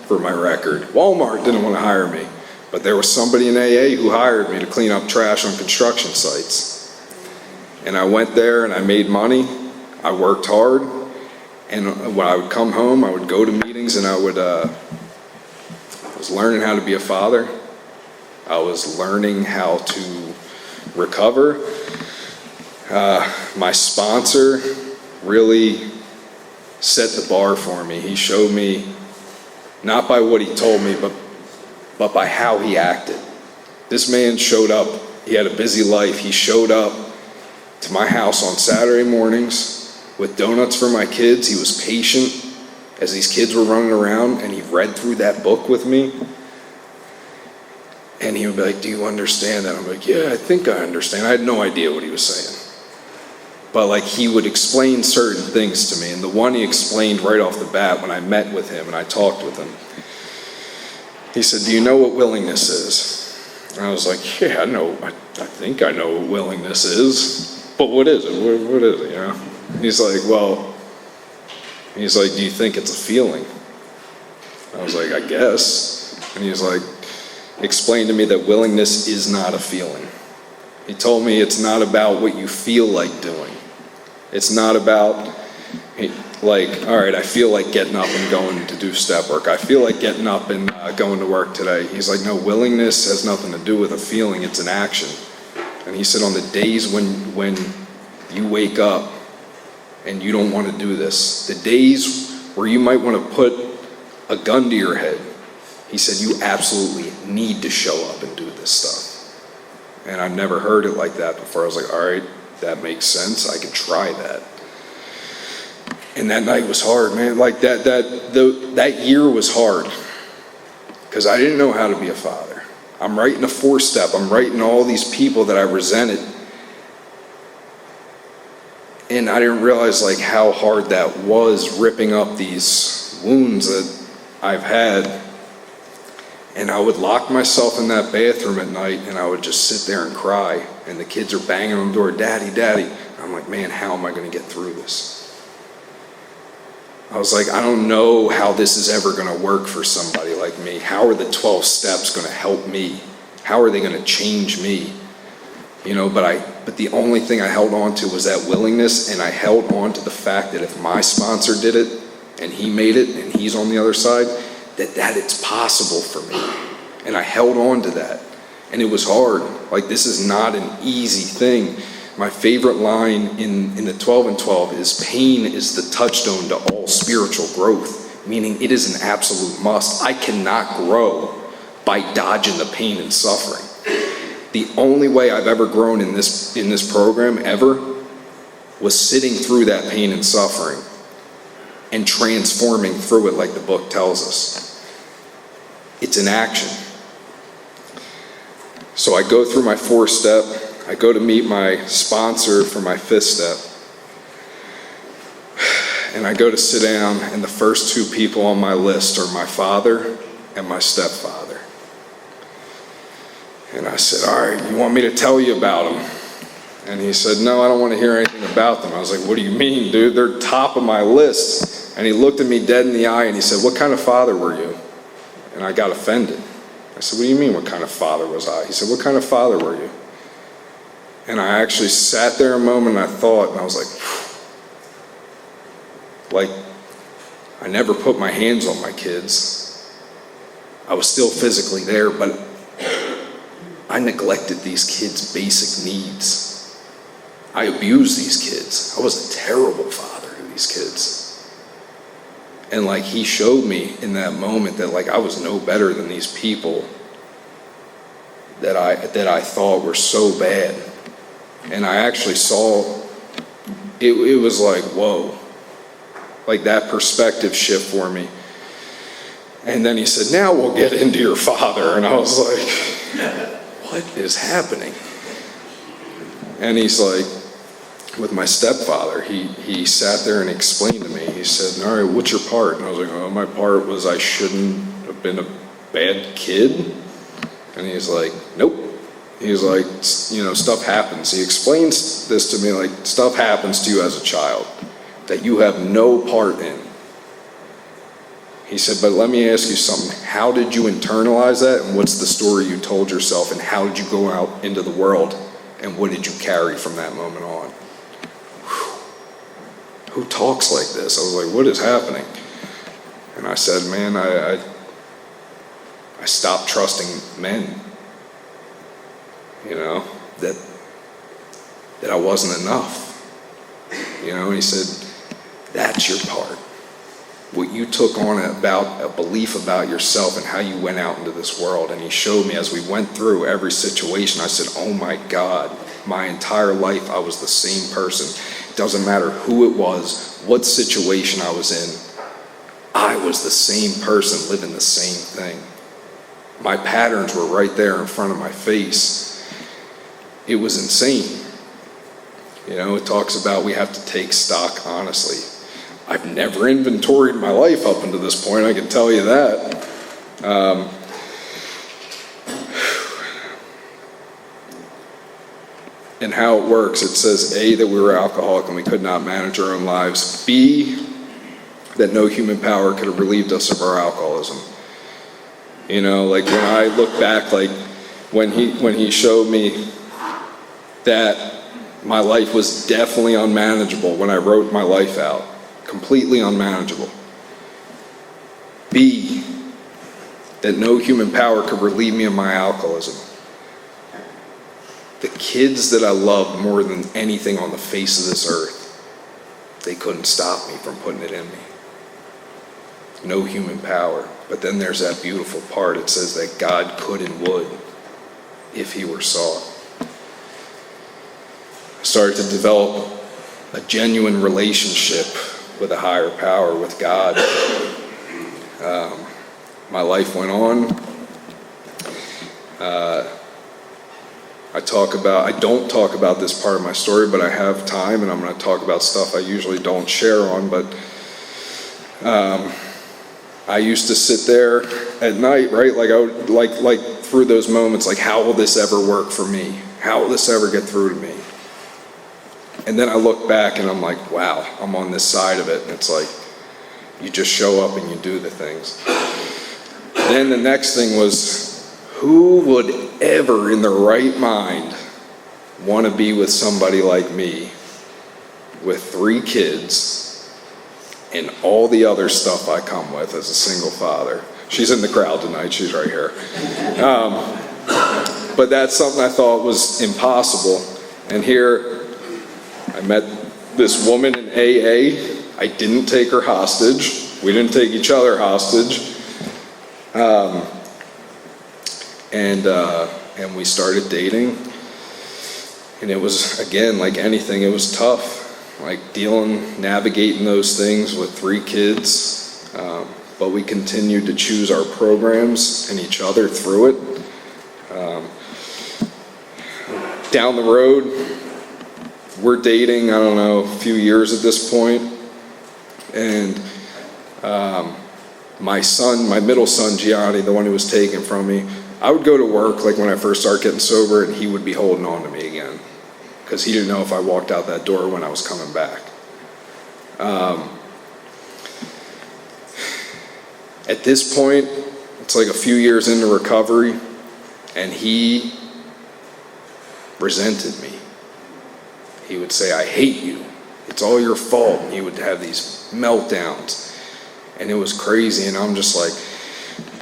for my record. Walmart didn't want to hire me, but there was somebody in AA who hired me to clean up trash on construction sites. And I went there and I made money. I worked hard. And when I would come home, I would go to meetings and I would was learning how to be a father. I was learning how to recover. My sponsor really set the bar for me. He showed me, not by what he told me, but by how he acted. This man showed up. He had a busy life. He showed up to my house on Saturday mornings with donuts for my kids. He was patient as these kids were running around, and he read through that book with me. And he would be like, "Do you understand that?" I'm like, "Yeah, I think I understand." I had no idea what he was saying. But like, he would explain certain things to me. And the one he explained right off the bat when I met with him and I talked with him, he said, "Do you know what willingness is?" And I was like, "Yeah, I know. I think I know what willingness is. But what is it? What is it, you know?" He's like, "Do you think it's a feeling?" I was like, "I guess." And he's like, "Explain to me that willingness is not a feeling." He told me it's not about what you feel like doing. It's not about, like, all right, I feel like getting up and going to do step work. I feel like getting up and going to work today. He's like, "No, willingness has nothing to do with a feeling. It's an action." And he said, on the days when you wake up and you don't want to do this, the days where you might want to put a gun to your head, he said, you absolutely need to show up and do this stuff. And I've never heard it like that before. I was like, all right, that makes sense. I can try that. And that night was hard, man. Like that year was hard because I didn't know how to be a father. I'm writing a 4-step. I'm writing all these people that I resented. And I didn't realize like how hard that was, ripping up these wounds that I've had. And I would lock myself in that bathroom at night and I would just sit there and cry. And the kids are banging on the door, "Daddy, Daddy." And I'm like, man, how am I going to get through this? I was like, I don't know how this is ever going to work for somebody like me. How are the 12 steps going to help me? How are they going to change me? You know, but the only thing I held on to was that willingness, and I held on to the fact that if my sponsor did it and he made it and he's on the other side, that it's possible for me. And I held on to that. And it was hard. Like, this is not an easy thing. My favorite line in the 12 and 12 is, pain is the touchstone to all spiritual growth, meaning it is an absolute must. I cannot grow by dodging the pain and suffering. The only way I've ever grown in this program ever was sitting through that pain and suffering and transforming through it like the book tells us. It's an action. So I go through my 4-step. I go to meet my sponsor for my 5th step. And I go to sit down, and the first 2 people on my list are my father and my stepfather. And I said, all right, you want me to tell you about them? And he said, no, I don't want to hear anything about them. I was like, what do you mean, dude? They're top of my list. And he looked at me dead in the eye and he said, what kind of father were you? And I got offended. I said, what do you mean, what kind of father was I? He said, what kind of father were you? And I actually sat there a moment and I thought, and I was like, I never put my hands on my kids. I was still physically there, but I neglected these kids' basic needs. I abused these kids. I was a terrible father to these kids. And like, he showed me in that moment that like I was no better than these people that I thought were so bad. And I actually saw, it was like, whoa, like that perspective shift for me. And then he said, now we'll get into your father. And I was like, what is happening? And he's like, with my stepfather, he sat there and explained to me. He said, all right, what's your part? And I was like, oh, my part was I shouldn't have been a bad kid. And he's like, nope. He's like, you know, stuff happens. He explains this to me like, stuff happens to you as a child that you have no part in. He said, but let me ask you something. How did you internalize that? And what's the story you told yourself? And how did you go out into the world? And what did you carry from that moment on? Who talks like this? I was like, what is happening? And I said, man, I stopped trusting men. You know, that I wasn't enough. You know, and he said, that's your part. What you took on about a belief about yourself and how you went out into this world. And he showed me as we went through every situation, I said, oh my God, my entire life I was the same person. It doesn't matter who it was, what situation I was in. I was the same person living the same thing. My patterns were right there in front of my face. It was insane. You know, it talks about we have to take stock honestly. I've never inventoried my life up until this point, I can tell you that. And how it works, it says A, that we were alcoholic and we could not manage our own lives. B, that no human power could have relieved us of our alcoholism. You know, like when I look back, like when he showed me that my life was definitely unmanageable when I wrote my life out. Completely unmanageable. B, that no human power could relieve me of my alcoholism. The kids that I loved more than anything on the face of this earth, they couldn't stop me from putting it in me. No human power. But then there's that beautiful part. It says that God could and would if he were sought. I started to develop a genuine relationship with a higher power, with God. My life went on. I don't talk about this part of my story, but I have time, and I'm going to talk about stuff I usually don't share on. But I used to sit there at night, right? Like I would, like through those moments, like, how will this ever work for me? How will this ever get through to me? And then I look back and I'm like, wow, I'm on this side of it. And it's like, you just show up and you do the things. Then the next thing was, who would ever in their right mind want to be with somebody like me with 3 kids and all the other stuff I come with as a single father? She's in the crowd tonight. She's right here. But that's something I thought was impossible. And here I met this woman in AA. I didn't take her hostage. We didn't take each other hostage. And we started dating. And it was, again, like anything, it was tough. Like navigating those things with 3 kids. But we continued to choose our programs and each other through it. Down the road, we're dating, I don't know, a few years at this point. And my middle son, Gianni, the one who was taken from me, I would go to work like when I first started getting sober, and he would be holding on to me again because he didn't know if I walked out that door when I was coming back. At this point, it's like a few years into recovery, and he resented me. He would say, I hate you. It's all your fault. And he would have these meltdowns. And it was crazy. And I'm just like,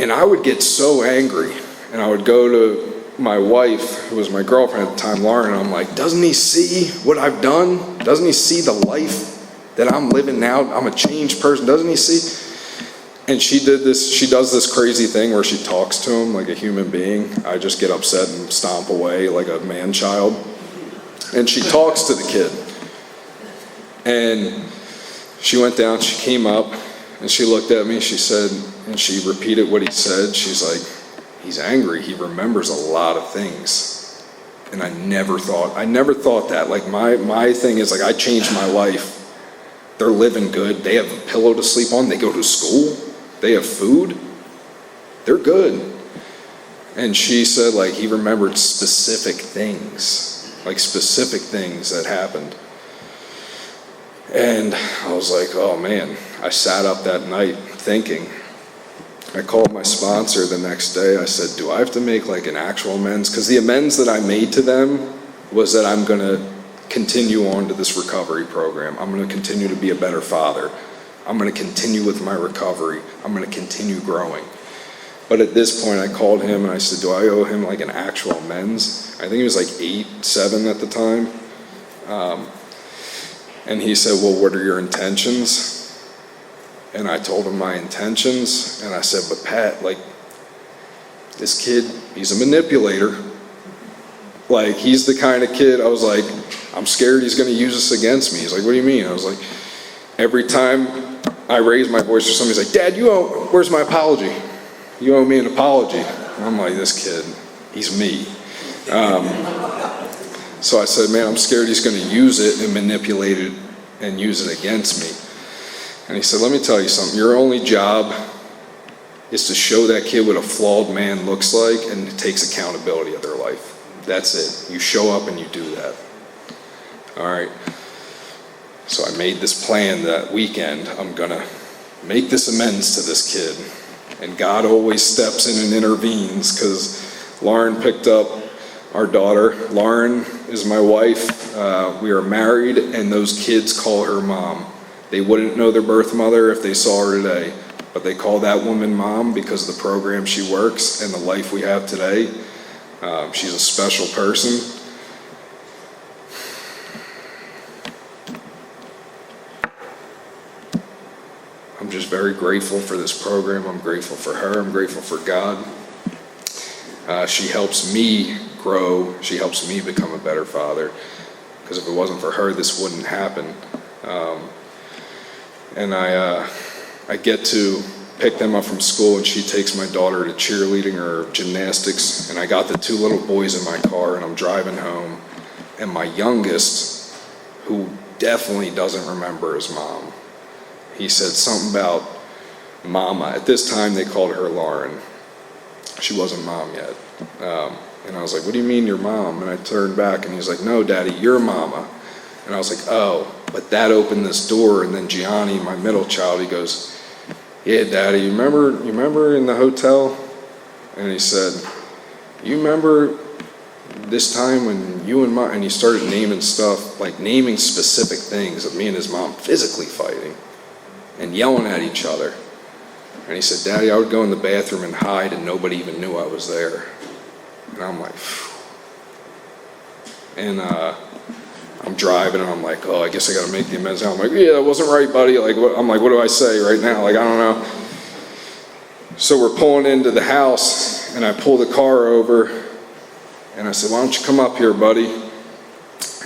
and I would get so angry. And I would go to my wife, who was my girlfriend at the time, Lauren, and I'm like, doesn't he see what I've done? Doesn't he see the life that I'm living now? I'm a changed person. Doesn't he see? And she does this crazy thing where she talks to him like a human being. I just get upset and stomp away like a man-child. And she talks to the kid. And she went down, she came up, and she looked at me, she said, and she repeated what he said. She's like, he's angry, he remembers a lot of things. And I never thought that. Like my thing is like, I changed my life. They're living good, they have a pillow to sleep on, they go to school, they have food, they're good. And she said like, he remembered specific things that happened. And I was like, oh man, I sat up that night thinking. I called my sponsor the next day. I said, do I have to make like an actual amends? Because the amends that I made to them was that I'm going to continue on to this recovery program. I'm going to continue to be a better father. I'm going to continue with my recovery. I'm going to continue growing. But at this point, I called him and I said, do I owe him like an actual amends? I think he was like 8-7 at the time. And he said, well, what are your intentions? And I told him my intentions, and I said, but Pat, like, this kid, he's a manipulator. Like, he's the kind of kid, I was like, I'm scared he's gonna use this against me. He's like, what do you mean? I was like, every time I raise my voice or somebody's like, Dad, where's my apology? You owe me an apology. And I'm like, this kid, he's me. So I said, man, I'm scared he's gonna use it and manipulate it and use it against me. And he said, let me tell you something, your only job is to show that kid what a flawed man looks like and takes accountability of their life. That's it. You show up and you do that. All right. So I made this plan that weekend. I'm gonna make this amends to this kid. And God always steps in and intervenes, because Lauren picked up our daughter. Lauren is my wife. We are married, and those kids call her mom. They wouldn't know their birth mother if they saw her today, but they call that woman mom because of the program she works and the life we have today. She's a special person. I'm just very grateful for this program. I'm grateful for her. I'm grateful for God. She helps me grow. She helps me become a better father. Because if it wasn't for her, this wouldn't happen. And I get to pick them up from school, and she takes my daughter to cheerleading or gymnastics. And I got the 2 little boys in my car, and I'm driving home. And my youngest, who definitely doesn't remember his mom, he said something about Mama. At this time, they called her Lauren. She wasn't Mom yet. And I was like, what do you mean your mom? And I turned back, and he's like, no, Daddy, you're Mama. And I was like, oh, but that opened this door. And then Gianni, my middle child, he goes, yeah, Daddy, you remember in the hotel? And he said, you remember this time when you and Mom, and he started naming stuff, like naming specific things of me and his mom physically fighting and yelling at each other. And he said, Daddy, I would go in the bathroom and hide, and nobody even knew I was there. And I'm like, phew. And I'm driving, and I'm like, oh, I guess I got to make the amends now. I'm like, yeah, that wasn't right, buddy. Like, I'm like, what do I say right now? Like, I don't know. So we're pulling into the house, and I pull the car over, and I said, why don't you come up here, buddy?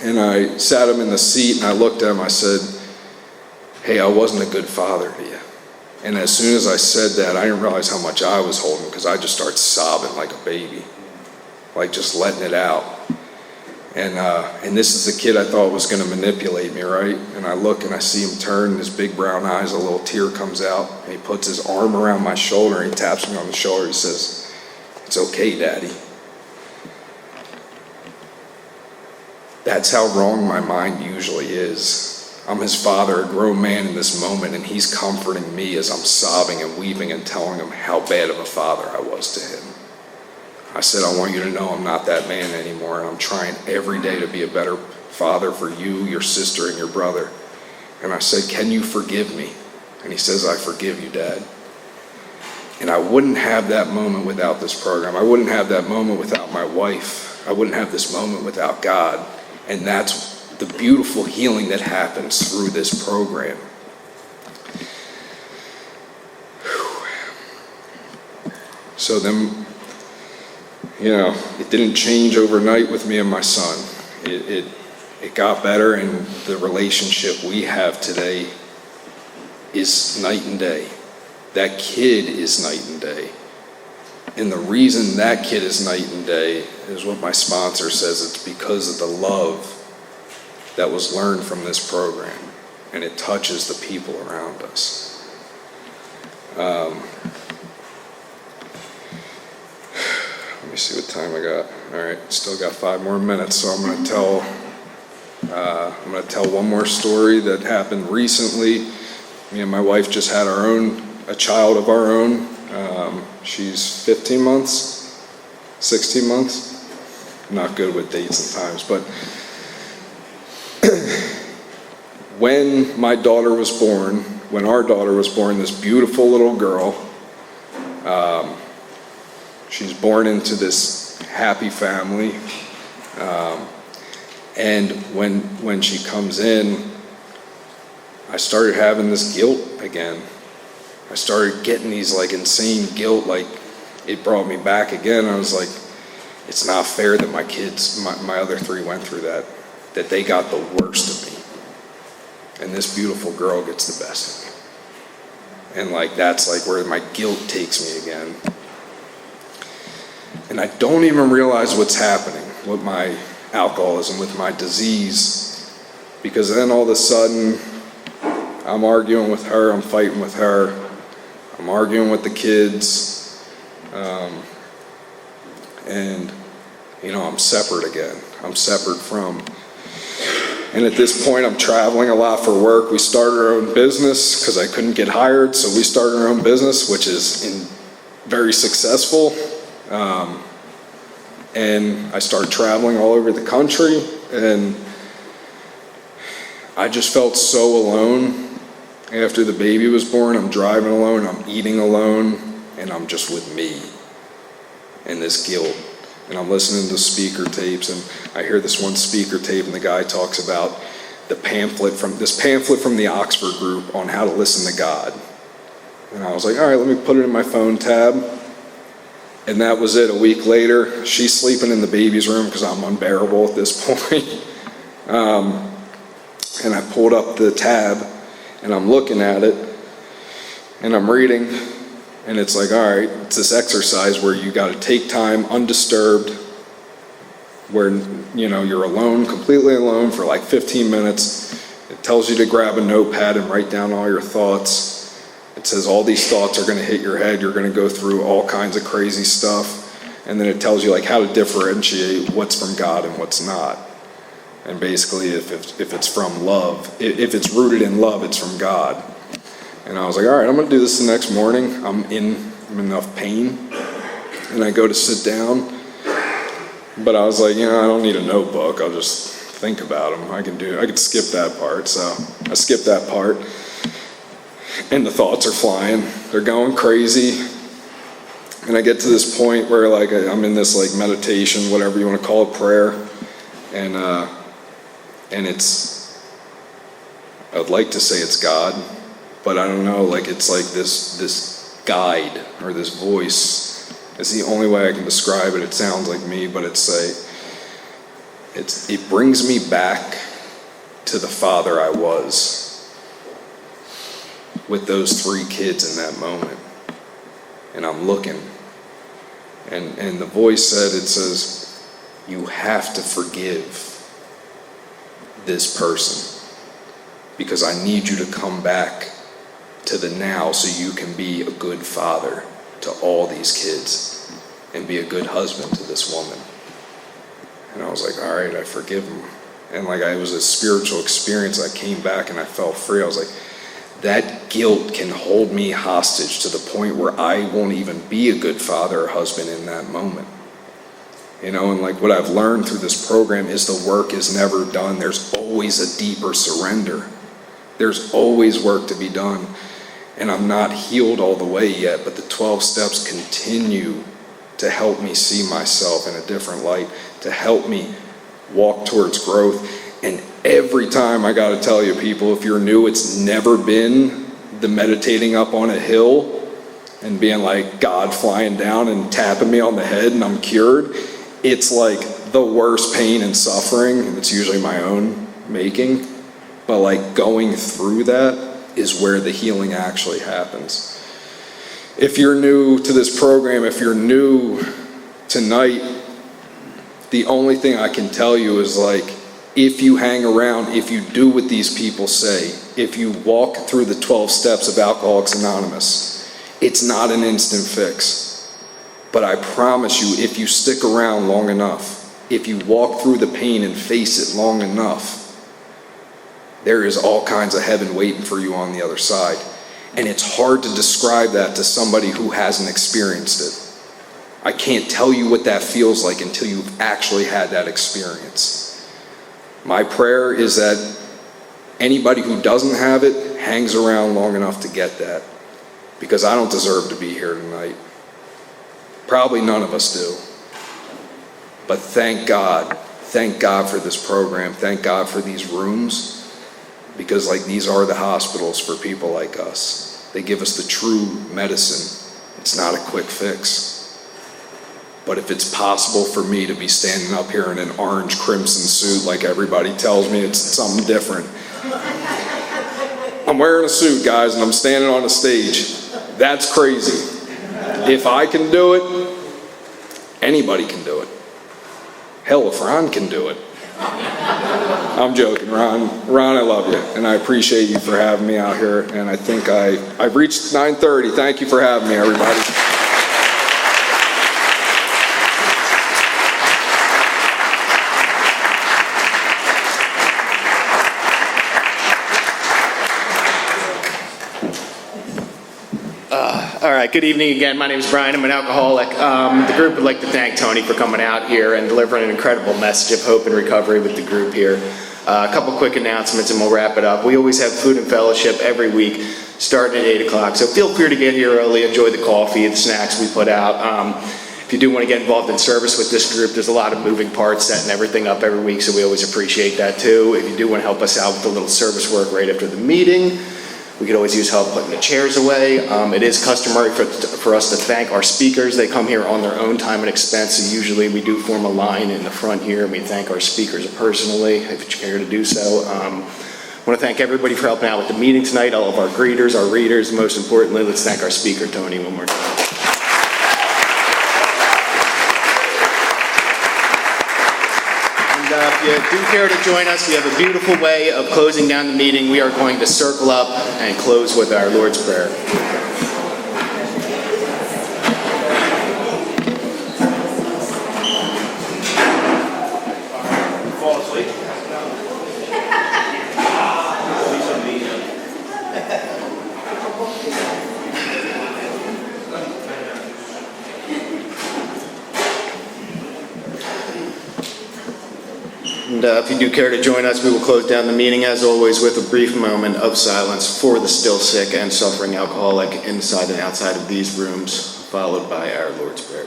And I sat him in the seat, and I looked at him. I said, hey, I wasn't a good father to you. And as soon as I said that, I didn't realize how much I was holding, because I just started sobbing like a baby, like just letting it out. And this is the kid I thought was going to manipulate me, right? And I look and I see him turn, his big brown eyes, a little tear comes out, and he puts his arm around my shoulder, and he taps me on the shoulder. He says, it's okay, Daddy. That's how wrong my mind usually is. I'm his father, a grown man in this moment, and he's comforting me as I'm sobbing and weeping and telling him how bad of a father I was to him. I said, I want you to know I'm not that man anymore, and I'm trying every day to be a better father for you, your sister, and your brother. And I said, can you forgive me? And he says, I forgive you, Dad. And I wouldn't have that moment without this program. I wouldn't have that moment without my wife. I wouldn't have this moment without God. And that's the beautiful healing that happens through this program. So then, it didn't change overnight with me and my son. It got better, and the relationship we have today is night and day. That kid is night and day. And the reason that kid is night and day is what my sponsor says. It's because of the love that was learned from this program, and it touches the people around us. Let me see what time I got. All right, still got 5 more minutes, so I'm going to tell one more story that happened recently. Me and my wife just had a child of our own. She's 15 months, 16 months. I'm not good with dates and times, but when our daughter was born, this beautiful little girl, She's born into this happy family. And when she comes in, I started having this guilt again. I started getting these like insane guilt, like it brought me back again. I was like, it's not fair that my kids, my other three went through that they got the worst of me. And this beautiful girl gets the best of me. And like, that's like where my guilt takes me again. And I don't even realize what's happening with my alcoholism, with my disease. Because then all of a sudden, I'm arguing with her, I'm fighting with her, I'm arguing with the kids, and I'm separate again. I'm separate from. And at this point, I'm traveling a lot for work. We started our own business because I couldn't get hired, so we started our own business, which is very successful. And I started traveling all over the country, and I just felt so alone. After the baby was born, I'm driving alone, I'm eating alone, and I'm just with me and this guilt. And I'm listening to speaker tapes, and I hear this one speaker tape, and the guy talks about this pamphlet from the Oxford group on how to listen to God. And I was like, all right, let me put it in my phone tab. And that was it. A week later, she's sleeping in the baby's room because I'm unbearable at this point. And I pulled up the tab, and I'm looking at it, and I'm reading, and it's like, all right, it's this exercise where you got to take time undisturbed, where you're alone, completely alone for like 15 minutes. It tells you to grab a notepad and write down all your thoughts. It says all these thoughts are going to hit your head. You're going to go through all kinds of crazy stuff, and then it tells you like how to differentiate what's from God and what's not. And basically, if it's from love, if it's rooted in love, it's from God. And I was like, all right, I'm going to do this the next morning. I'm in enough pain. And I go to sit down. But I was like, I don't need a notebook. I'll just think about them. I can skip that part. So I skipped that part. And the thoughts are flying. They're going crazy. And I get to this point where like I'm in this like meditation, whatever you want to call it, prayer. And I would like to say it's God, but I don't know, like it's like this guide or this voice. It's the only way I can describe it. It sounds like me, but it brings me back to the father I was with those 3 kids in that moment. And I'm looking, and the voice says, you have to forgive this person, because I need you to come back to the now so you can be a good father to all these kids and be a good husband to this woman. And I was like, all right, I forgive him. And like it was a spiritual experience. I came back and I felt free. I was like, that guilt can hold me hostage to the point where I won't even be a good father or husband in that moment. And like what I've learned through this program is the work is never done. There's always a deeper surrender. There's always work to be done. And I'm not healed all the way yet, but the 12 steps continue to help me see myself in a different light, to help me walk towards growth. And every time, I gotta tell you people, if you're new, it's never been the meditating up on a hill and being like God flying down and tapping me on the head and I'm cured. It's like the worst pain and suffering, and it's usually my own making, but like going through that is where the healing actually happens. If you're new to this program, if you're new tonight, the only thing I can tell you is like, if you hang around, if you do what these people say, if you walk through the 12 steps of Alcoholics Anonymous, it's not an instant fix. But I promise you, if you stick around long enough, if you walk through the pain and face it long enough, there is all kinds of heaven waiting for you on the other side. And it's hard to describe that to somebody who hasn't experienced it. I can't tell you what that feels like until you've actually had that experience. My prayer is that anybody who doesn't have it hangs around long enough to get that, because I don't deserve to be here tonight. Probably none of us do. But thank God for this program. Thank God for these rooms, because like these are the hospitals for people like us. They give us the true medicine. It's not a quick fix. But if it's possible for me to be standing up here in an orange crimson suit like everybody tells me it's something different. I'm wearing a suit, guys, and I'm standing on a stage. That's crazy. If I can do it, anybody can do it. Hell, if Ron can do it. I'm joking, Ron. Ron, I love you, and I appreciate you for having me out here, and I think I've reached 9:30. Thank you for having me, everybody. All right, good evening again. My name is Brian. I'm an alcoholic. The group would like to thank Tony for coming out here and delivering an incredible message of hope and recovery with the group here. A couple quick announcements and we'll wrap it up. We always have food and fellowship every week starting at 8 o'clock, so feel free to get here early, enjoy the coffee, the snacks we put out. If you do want to get involved in service with this group, there's a lot of moving parts, setting everything up every week, so we always appreciate that too. If you do want to help us out with a little service work right after the meeting, we could always use help putting the chairs away. It is customary for us to thank our speakers. They come here on their own time and expense, so usually we do form a line in the front here, and we thank our speakers personally, if you care to do so. I want to thank everybody for helping out with the meeting tonight, all of our greeters, our readers. Most importantly, let's thank our speaker, Tony, one more time. If you do care to join us, we have a beautiful way of closing down the meeting. We are going to circle up and close with our Lord's Prayer. Fall asleep? And if you do care to join us, we will close down the meeting, as always, with a brief moment of silence for the still sick and suffering alcoholic inside and outside of these rooms, followed by our Lord's Prayer.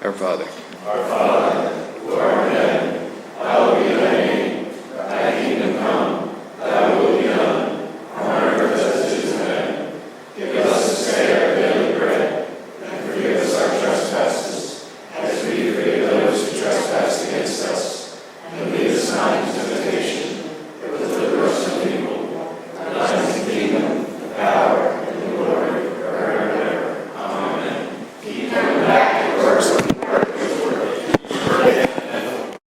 Our Father,